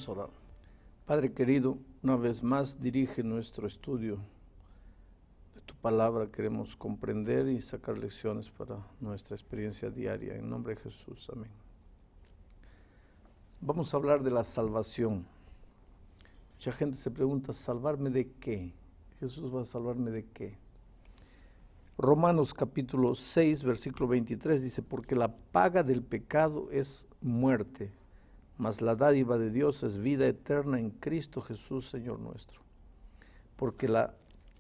Vamos a orar. Padre querido, una vez más dirige nuestro estudio de tu palabra. Queremos comprender y sacar lecciones para nuestra experiencia diaria. En nombre de Jesús, amén. Vamos a hablar de la salvación. Mucha gente se pregunta, ¿salvarme de qué? Jesús va a salvarme de qué. Romanos capítulo 6, versículo 23 dice, porque la paga del pecado es muerte, mas la dádiva de Dios es vida eterna en Cristo Jesús, Señor nuestro. Porque la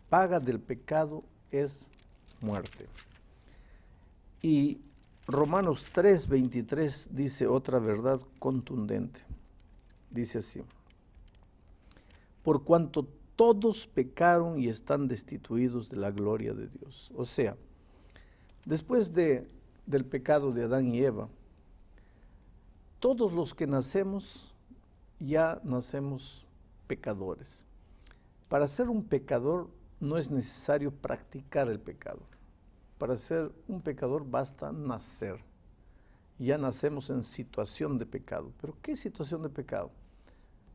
paga del pecado es muerte. Y Romanos 3, 23 dice otra verdad contundente. Dice así, por cuanto todos pecaron y están destituidos de la gloria de Dios. O sea, después del pecado de Adán y Eva, todos los que nacemos, ya nacemos pecadores. Para ser un pecador no es necesario practicar el pecado. Para ser un pecador basta nacer. Ya nacemos en situación de pecado. ¿Pero qué situación de pecado?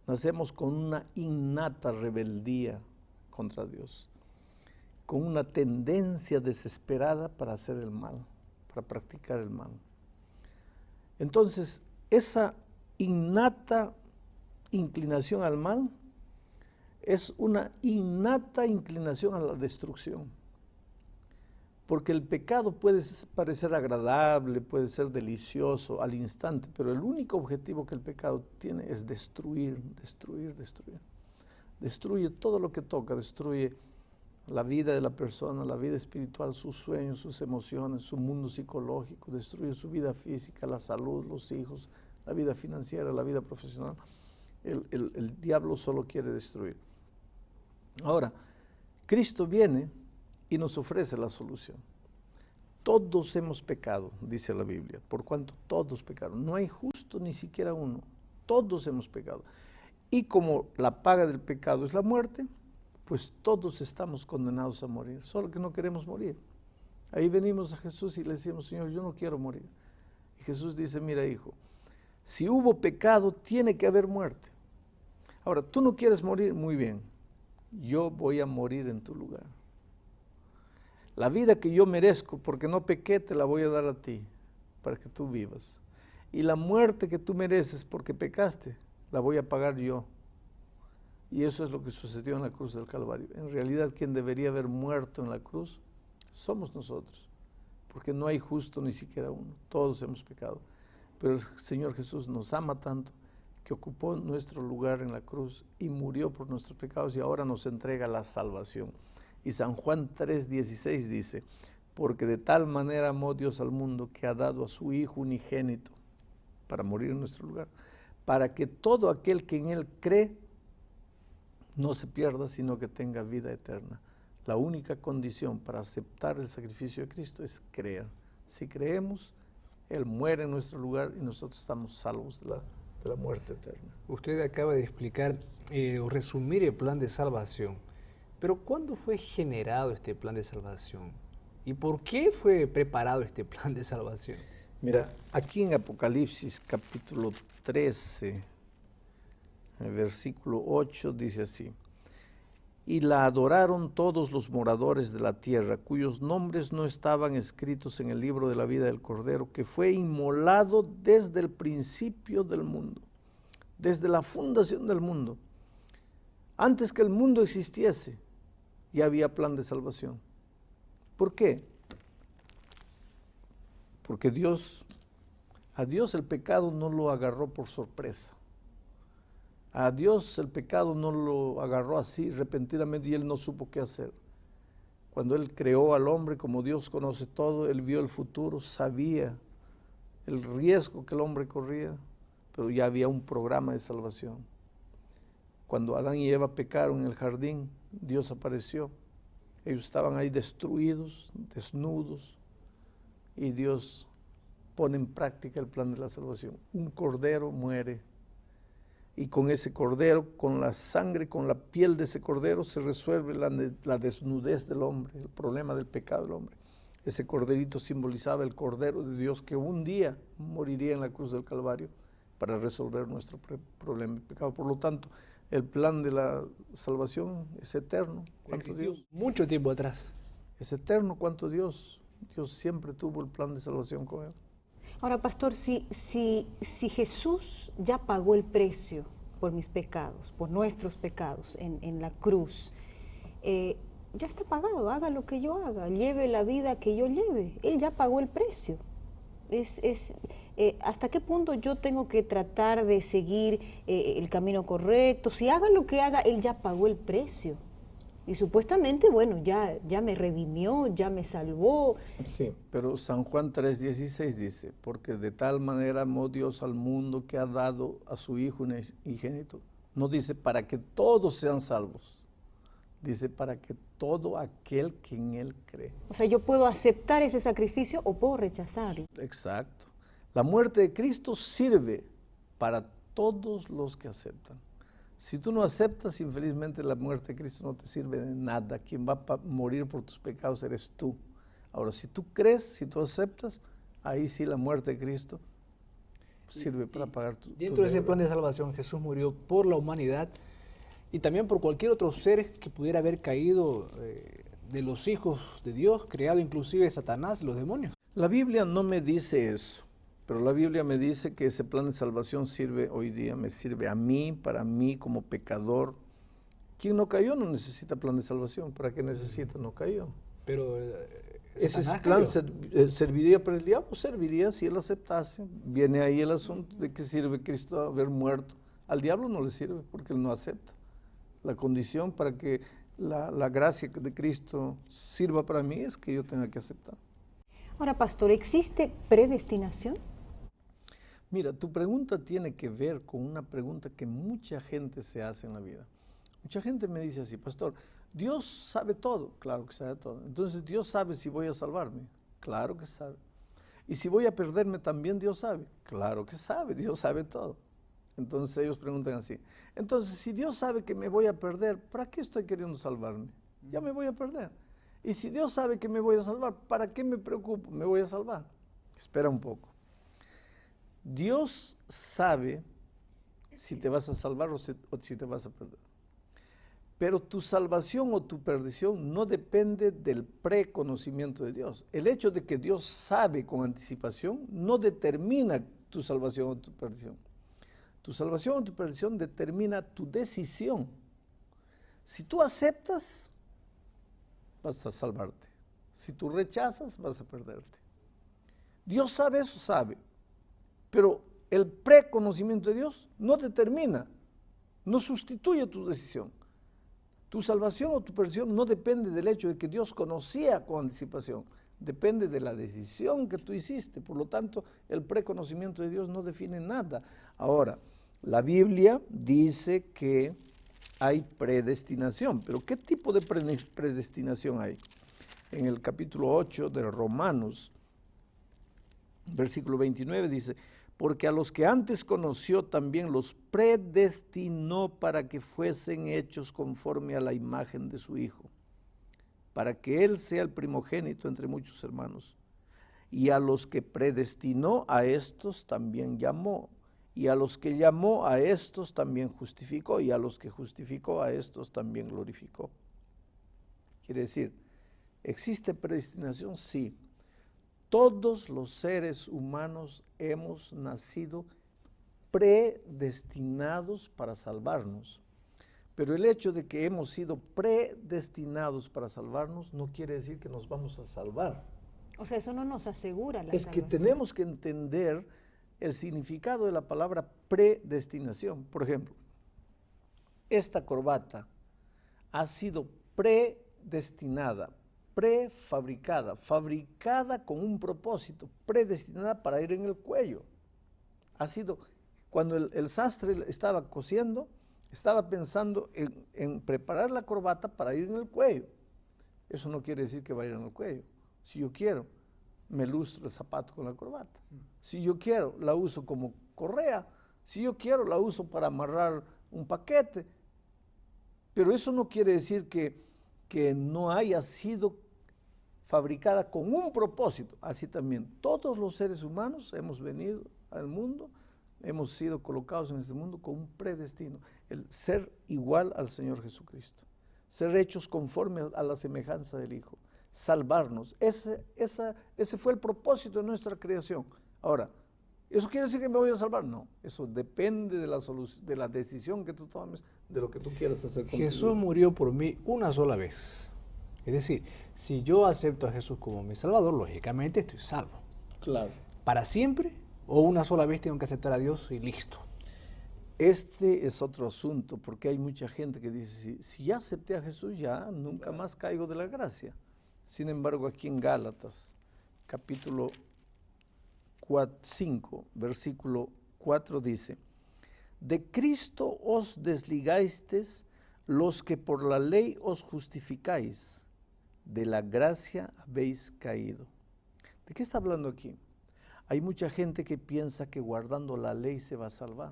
Nacemos con una innata rebeldía contra Dios, con una tendencia desesperada para hacer el mal, para practicar el mal. Entonces, esa innata inclinación al mal es una innata inclinación a la destrucción. Porque el pecado puede parecer agradable, puede ser delicioso al instante, pero el único objetivo que el pecado tiene es destruir, destruir, destruir. Destruye todo lo que toca, destruye la vida de la persona, la vida espiritual, sus sueños, sus emociones, su mundo psicológico, destruye su vida física, la salud, los hijos, la vida financiera, la vida profesional. El diablo solo quiere destruir. Ahora, Cristo viene y nos ofrece la solución. Todos hemos pecado, dice la Biblia, por cuanto todos pecaron. No hay justo ni siquiera uno. Todos hemos pecado. Y como la paga del pecado es la muerte, pues todos estamos condenados a morir, solo que no queremos morir. Ahí venimos a Jesús y le decimos, Señor, yo no quiero morir. Y Jesús dice, mira hijo, si hubo pecado, tiene que haber muerte. Ahora, tú no quieres morir, muy bien, yo voy a morir en tu lugar. La vida que yo merezco porque no pequé te la voy a dar a ti para que tú vivas. Y la muerte que tú mereces porque pecaste la voy a pagar yo. Y eso es lo que sucedió en la cruz del Calvario. En realidad quien debería haber muerto en la cruz somos nosotros. Porque no hay justo ni siquiera uno. Todos hemos pecado. Pero el Señor Jesús nos ama tanto que ocupó nuestro lugar en la cruz y murió por nuestros pecados y ahora nos entrega la salvación. Y San Juan 3:16 dice, porque de tal manera amó Dios al mundo que ha dado a su Hijo unigénito para morir en nuestro lugar, para que todo aquel que en Él cree no se pierda, sino que tenga vida eterna. La única condición para aceptar el sacrificio de Cristo es creer. Si creemos, Él muere en nuestro lugar y nosotros estamos salvos de la muerte eterna. Usted acaba de explicar o resumir el plan de salvación. Pero ¿cuándo fue generado este plan de salvación? ¿Y por qué fue preparado este plan de salvación? Mira, aquí en Apocalipsis capítulo 13, versículo 8 dice así, y la adoraron todos los moradores de la tierra, cuyos nombres no estaban escritos en el libro de la vida del Cordero, que fue inmolado desde el principio del mundo, desde la fundación del mundo. Antes que el mundo existiese, ya había plan de salvación. ¿Por qué? Porque a Dios el pecado no lo agarró por sorpresa. A Dios el pecado no lo agarró así repentinamente y Él no supo qué hacer. Cuando Él creó al hombre, como Dios conoce todo, Él vio el futuro, sabía el riesgo que el hombre corría, pero ya había un programa de salvación. Cuando Adán y Eva pecaron en el jardín, Dios apareció. Ellos estaban ahí destruidos, desnudos, y Dios pone en práctica el plan de la salvación. Un cordero muere, y con ese cordero, con la sangre, con la piel de ese cordero, se resuelve la desnudez del hombre, el problema del pecado del hombre. Ese corderito simbolizaba el Cordero de Dios que un día moriría en la cruz del Calvario para resolver nuestro problema de pecado. Por lo tanto, el plan de la salvación es eterno. ¿Cuánto Dios? Mucho tiempo atrás. Es eterno. ¿Cuánto Dios? Dios siempre tuvo el plan de salvación con él. Ahora, pastor, si Jesús ya pagó el precio por mis pecados, por nuestros pecados en la cruz, ya está pagado, haga lo que yo haga, lleve la vida que yo lleve, Él ya pagó el precio. ¿Hasta qué punto yo tengo que tratar de seguir el camino correcto? Si haga lo que haga, Él ya pagó el precio. Y supuestamente, bueno, ya me redimió, ya me salvó. Sí, pero San Juan 3:16 dice, porque de tal manera amó Dios al mundo que ha dado a su Hijo unigénito. No dice para que todos sean salvos, dice para que todo aquel que en Él cree. O sea, yo puedo aceptar ese sacrificio o puedo rechazarlo. Exacto. La muerte de Cristo sirve para todos los que aceptan. Si tú no aceptas, infelizmente la muerte de Cristo no te sirve de nada. Quien va a morir por tus pecados eres tú. Ahora, si tú crees, si tú aceptas, ahí sí la muerte de Cristo sirve para pagar tu Dentro de ese deuda. plan de salvación, Jesús murió por la humanidad y también por cualquier otro ser que pudiera haber caído de los hijos de Dios, creado inclusive Satanás, los demonios. La Biblia no me dice eso, pero la Biblia me dice que ese plan de salvación sirve hoy día, me sirve a mí, para mí como pecador. Quien no cayó no necesita plan de salvación. ¿Para qué necesita? No cayó. Pero Ese Satanás plan cayó. serviría para el diablo, serviría si él aceptase. Viene ahí el asunto de que sirve Cristo haber muerto. Al diablo no le sirve porque él no acepta. La condición para que la gracia de Cristo sirva para mí es que yo tenga que aceptar. Ahora, pastor, ¿existe predestinación? Mira, tu pregunta tiene que ver con una pregunta que mucha gente se hace en la vida. Mucha gente me dice así, pastor, Dios sabe todo. Claro que sabe todo. Entonces, ¿Dios sabe si voy a salvarme? Claro que sabe. ¿Y si voy a perderme también Dios sabe? Claro que sabe, Dios sabe todo. Entonces ellos preguntan así, entonces si Dios sabe que me voy a perder, ¿para qué estoy queriendo salvarme? Ya me voy a perder. Y si Dios sabe que me voy a salvar, ¿para qué me preocupo? Me voy a salvar. Espera un poco. Dios sabe si te vas a salvar o si te vas a perder. Pero tu salvación o tu perdición no depende del preconocimiento de Dios. El hecho de que Dios sabe con anticipación no determina tu salvación o tu perdición. Tu salvación o tu perdición determina tu decisión. Si tú aceptas, vas a salvarte. Si tú rechazas, vas a perderte. Dios sabe eso, sabe. Pero el preconocimiento de Dios no determina, no sustituye tu decisión. Tu salvación o tu perdición no depende del hecho de que Dios conocía con anticipación. Depende de la decisión que tú hiciste. Por lo tanto, el preconocimiento de Dios no define nada. Ahora, la Biblia dice que hay predestinación. ¿Pero qué tipo de predestinación hay? En el capítulo 8 de Romanos, versículo 29 dice, porque a los que antes conoció también los predestinó para que fuesen hechos conforme a la imagen de su Hijo, para que Él sea el primogénito entre muchos hermanos. Y a los que predestinó, a estos también llamó. Y a los que llamó, a estos también justificó. Y a los que justificó, a estos también glorificó. Quiere decir, ¿existe predestinación? Sí. Todos los seres humanos hemos nacido predestinados para salvarnos. Pero el hecho de que hemos sido predestinados para salvarnos no quiere decir que nos vamos a salvar. O sea, eso no nos asegura la Es que salvación. tenemos que entender el significado de la palabra predestinación. Por ejemplo, esta corbata ha sido predestinada, prefabricada, fabricada con un propósito, predestinada para ir en el cuello. Ha sido, cuando el sastre estaba cosiendo, estaba pensando en preparar la corbata para ir en el cuello. Eso no quiere decir que va a ir en el cuello. Si yo quiero, me lustro el zapato con la corbata. Si yo quiero, la uso como correa. Si yo quiero, la uso para amarrar un paquete. Pero eso no quiere decir que no haya sido fabricada con un propósito. Así también, todos los seres humanos hemos venido al mundo hemos sido colocados en este mundo con un predestino, el ser igual al Señor Jesucristo, ser hechos conforme a la semejanza del Hijo, salvarnos. Ese fue el propósito de nuestra creación. Ahora, ¿eso quiere decir que me voy a salvar? No, eso depende de la decisión que tú tomes, de lo que tú quieras hacer con tu vida. Jesús murió por mí una sola vez. Es decir, si yo acepto a Jesús como mi Salvador, lógicamente estoy salvo. Claro. ¿Para siempre o una sola vez tengo que aceptar a Dios y listo? Este es otro asunto, porque hay mucha gente que dice, si ya acepté a Jesús, ya nunca más caigo de la gracia. Sin embargo, aquí en Gálatas, capítulo 5, versículo 4 dice, de Cristo os desligasteis los que por la ley os justificáis, de la gracia habéis caído. ¿De qué está hablando aquí? Hay mucha gente que piensa que guardando la ley se va a salvar.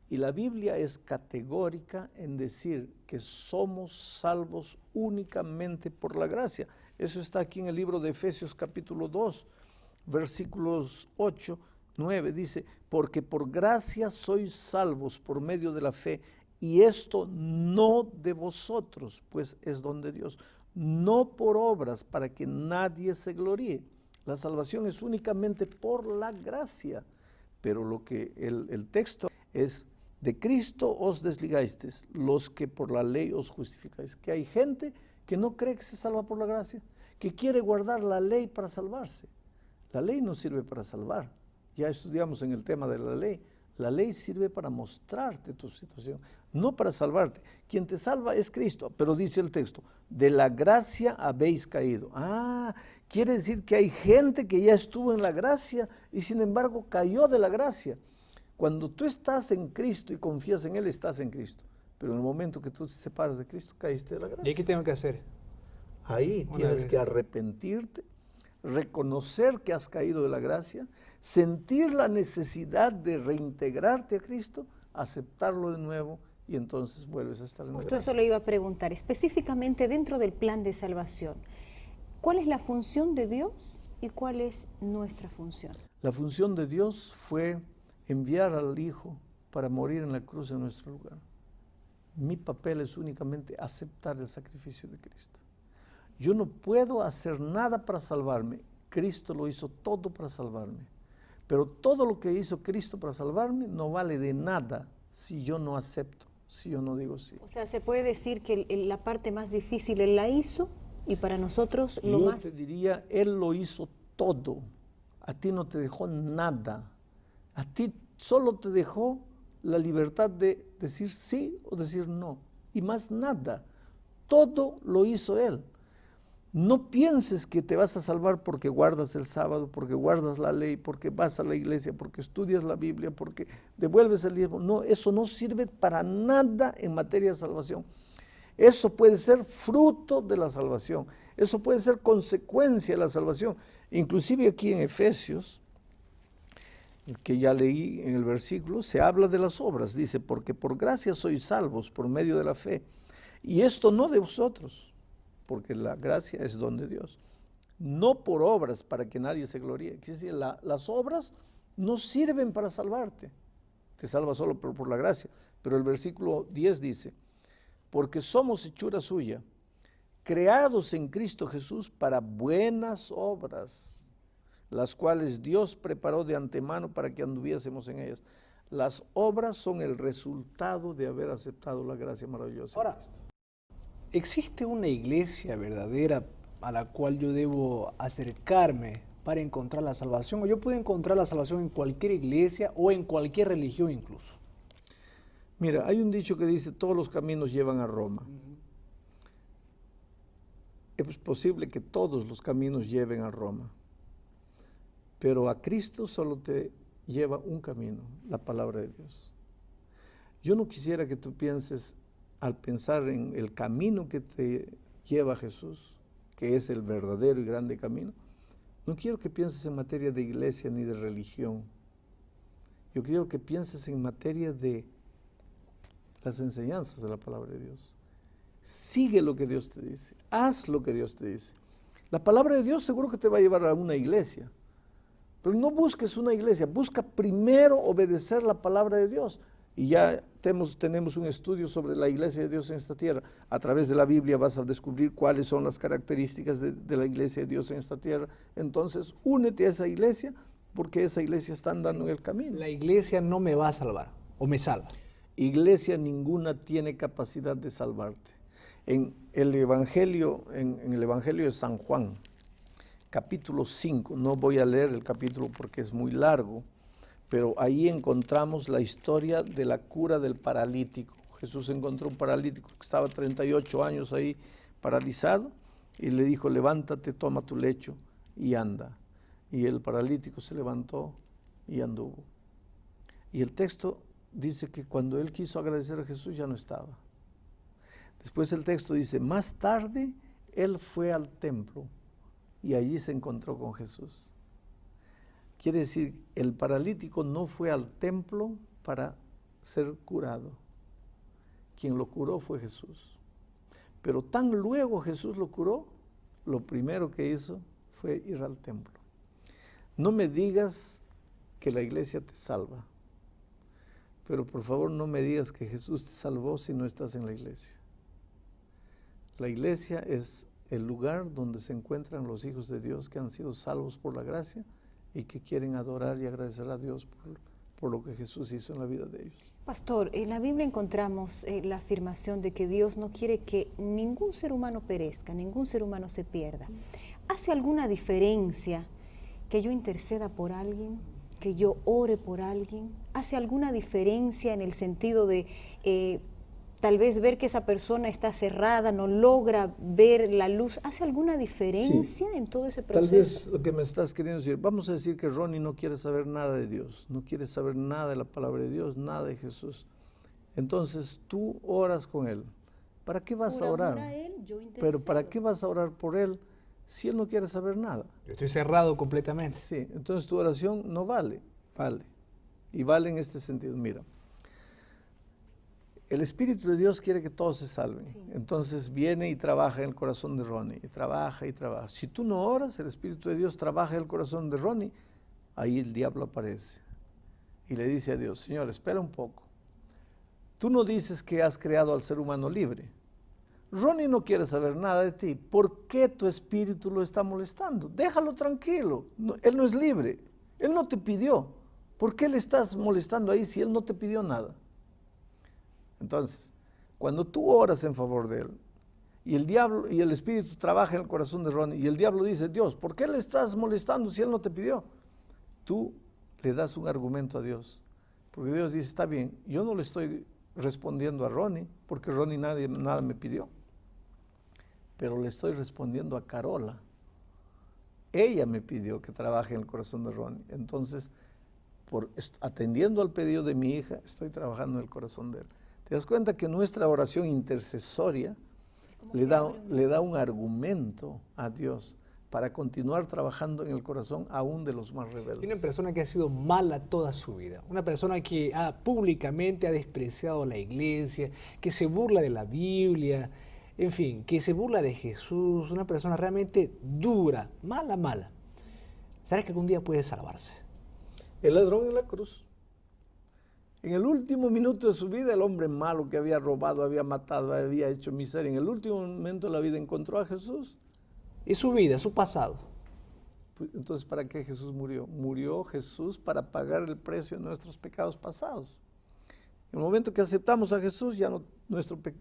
Y la Biblia es categórica en decir que somos salvos únicamente por la gracia. Eso está aquí en el libro de Efesios capítulo 2, versículos 8, 9. Dice, porque por gracia sois salvos por medio de la fe, y esto no de vosotros, pues es don de Dios, no por obras para que nadie se gloríe. La salvación es únicamente por la gracia, pero lo que el texto es, de Cristo os desligasteis, los que por la ley os justificáis. Que hay gente que no cree que se salva por la gracia, que quiere guardar la ley para salvarse. La ley no sirve para salvar. Ya estudiamos en el tema de la ley. La ley sirve para mostrarte tu situación, no para salvarte. Quien te salva es Cristo, pero dice el texto, de la gracia habéis caído. Quiere decir que hay gente que ya estuvo en la gracia y sin embargo cayó de la gracia. Cuando tú estás en Cristo y confías en Él, estás en Cristo. Pero en el momento que tú te separas de Cristo, caíste de la gracia. ¿Y qué tengo que hacer? Ahí tienes que arrepentirte, reconocer que has caído de la gracia, sentir la necesidad de reintegrarte a Cristo, aceptarlo de nuevo y entonces vuelves a estar en la gracia. Justo eso le iba a preguntar, específicamente dentro del plan de salvación, ¿cuál es la función de Dios y cuál es nuestra función? La función de Dios fue enviar al Hijo para morir en la cruz en nuestro lugar. Mi papel es únicamente aceptar el sacrificio de Cristo. Yo no puedo hacer nada para salvarme. Cristo lo hizo todo para salvarme. Pero todo lo que hizo Cristo para salvarme no vale de nada si yo no acepto, si yo no digo sí. O sea, se puede decir que la parte más difícil Él la hizo y para nosotros lo más... Yo te diría, Él lo hizo todo. A ti no te dejó nada. A ti solo te dejó la libertad de decir sí o decir no. Y más nada. Todo lo hizo Él. No pienses que te vas a salvar porque guardas el sábado, porque guardas la ley, porque vas a la iglesia, porque estudias la Biblia, porque devuelves el diezmo. No, eso no sirve para nada en materia de salvación. Eso puede ser fruto de la salvación. Eso puede ser consecuencia de la salvación. Inclusive aquí en Efesios, que ya leí en el versículo, se habla de las obras. Dice, porque por gracia sois salvos por medio de la fe. Y esto no de vosotros, porque la gracia es don de Dios. No por obras para que nadie se gloríe. Quiere decir, las obras no sirven para salvarte. Te salva solo por la gracia. Pero el versículo 10 dice, porque somos hechura suya, creados en Cristo Jesús para buenas obras, las cuales Dios preparó de antemano para que anduviésemos en ellas. Las obras son el resultado de haber aceptado la gracia maravillosa. Ahora, ¿existe una iglesia verdadera a la cual yo debo acercarme para encontrar la salvación? ¿O yo puedo encontrar la salvación en cualquier iglesia o en cualquier religión incluso? Mira, hay un dicho que dice, todos los caminos llevan a Roma. Es posible que todos los caminos lleven a Roma, pero a Cristo solo te lleva un camino, la palabra de Dios. Yo no quisiera que tú pienses, al pensar en el camino que te lleva a Jesús, que es el verdadero y grande camino, no quiero que pienses en materia de iglesia ni de religión. Yo quiero que pienses en materia de las enseñanzas de la palabra de Dios. Sigue lo que Dios te dice, haz lo que Dios te dice. La palabra de Dios seguro que te va a llevar a una iglesia, Pero no busques una iglesia, busca primero obedecer la palabra de Dios. Y ya tenemos un estudio sobre la iglesia de Dios en esta tierra. A través de la Biblia vas a descubrir cuáles son las características de la iglesia de Dios en esta tierra. Entonces, únete a esa iglesia, porque esa iglesia está andando en el camino. La iglesia no me va a salvar, o me salva. Iglesia ninguna tiene capacidad de salvarte. En el Evangelio de San Juan, capítulo 5, no voy a leer el capítulo porque es muy largo, pero ahí encontramos la historia de la cura del paralítico. Jesús encontró un paralítico que estaba 38 años ahí paralizado y le dijo, levántate, toma tu lecho y anda. Y el paralítico se levantó y anduvo. Y el texto dice que cuando él quiso agradecer a Jesús ya no estaba. Después el texto dice, más tarde él fue al templo y allí se encontró con Jesús. Quiere decir, el paralítico no fue al templo para ser curado. Quien lo curó fue Jesús. Pero tan luego Jesús lo curó, lo primero que hizo fue ir al templo. No me digas que la iglesia te salva, pero por favor no me digas que Jesús te salvó si no estás en la iglesia. La iglesia es el lugar donde se encuentran los hijos de Dios que han sido salvos por la gracia y que quieren adorar y agradecer a Dios por lo que Jesús hizo en la vida de ellos. Pastor, en la Biblia encontramos la afirmación de que Dios no quiere que ningún ser humano perezca, ningún ser humano se pierda. ¿Hace alguna diferencia que yo interceda por alguien, que yo ore por alguien? ¿Hace alguna diferencia en el sentido de tal vez ver que esa persona está cerrada, no logra ver la luz? ¿Hace alguna diferencia en todo ese proceso? Tal vez lo que me estás queriendo decir, vamos a decir que Ronnie no quiere saber nada de Dios, no quiere saber nada de la palabra de Dios, nada de Jesús. Entonces tú oras con él. ¿Para qué vas a orar? Pero ¿para qué vas a orar por él si él no quiere saber nada? Yo estoy cerrado completamente. Sí, entonces tu oración no vale, vale. Y vale en este sentido, mira. El Espíritu de Dios quiere que todos se salven. Sí. Entonces viene y trabaja en el corazón de Ronnie, y trabaja y trabaja. Si tú no oras, el Espíritu de Dios trabaja en el corazón de Ronnie, ahí el diablo aparece y le dice a Dios, Señor, espera un poco. Tú no dices que has creado al ser humano libre. Ronnie no quiere saber nada de ti. ¿Por qué tu espíritu lo está molestando? Déjalo tranquilo. No, él no es libre. Él no te pidió. ¿Por qué le estás molestando ahí si él no te pidió nada? Entonces, cuando tú oras en favor de él, y el diablo y el espíritu trabaja en el corazón de Ronnie, y el diablo dice, Dios, ¿por qué le estás molestando si él no te pidió? Tú le das un argumento a Dios. Porque Dios dice, está bien, yo no le estoy respondiendo a Ronnie, porque Ronnie nada me pidió. Pero le estoy respondiendo a Carola. Ella me pidió que trabaje en el corazón de Ronnie. Entonces, atendiendo al pedido de mi hija, estoy trabajando en el corazón de él. ¿Te das cuenta que nuestra oración intercesoria le da un argumento a Dios para continuar trabajando en el corazón aún de los más rebeldes? Una persona que ha sido mala toda su vida, una persona que públicamente ha despreciado a la iglesia, que se burla de la Biblia, en fin, que se burla de Jesús, una persona realmente dura, mala. ¿Sabes que algún día puede salvarse? El ladrón en la cruz. En el último minuto de su vida, el hombre malo que había robado, había matado, había hecho miseria, en el último momento de la vida encontró a Jesús. ¿Y su vida, su pasado? Entonces, ¿para qué Jesús murió? Murió Jesús para pagar el precio de nuestros pecados pasados. En el momento que aceptamos a Jesús, ya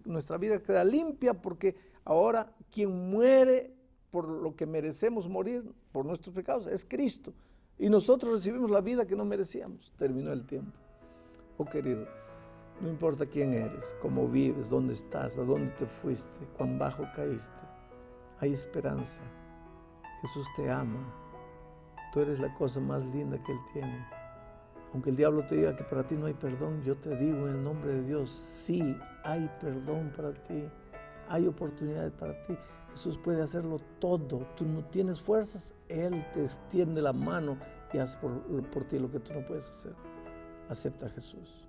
nuestra vida queda limpia, porque ahora quien muere por lo que merecemos morir, por nuestros pecados, es Cristo. Y nosotros recibimos la vida que no merecíamos. Terminó el tiempo. Oh querido, no importa quién eres, cómo vives, dónde estás, a dónde te fuiste, cuán bajo caíste, hay esperanza. Jesús te ama. Tú eres la cosa más linda que Él tiene. Aunque el diablo te diga que para ti no hay perdón, yo te digo en el nombre de Dios, sí, hay perdón para ti, hay oportunidades para ti. Jesús puede hacerlo todo. Tú no tienes fuerzas, Él te extiende la mano y hace por ti lo que tú no puedes hacer. Acepta a Jesús.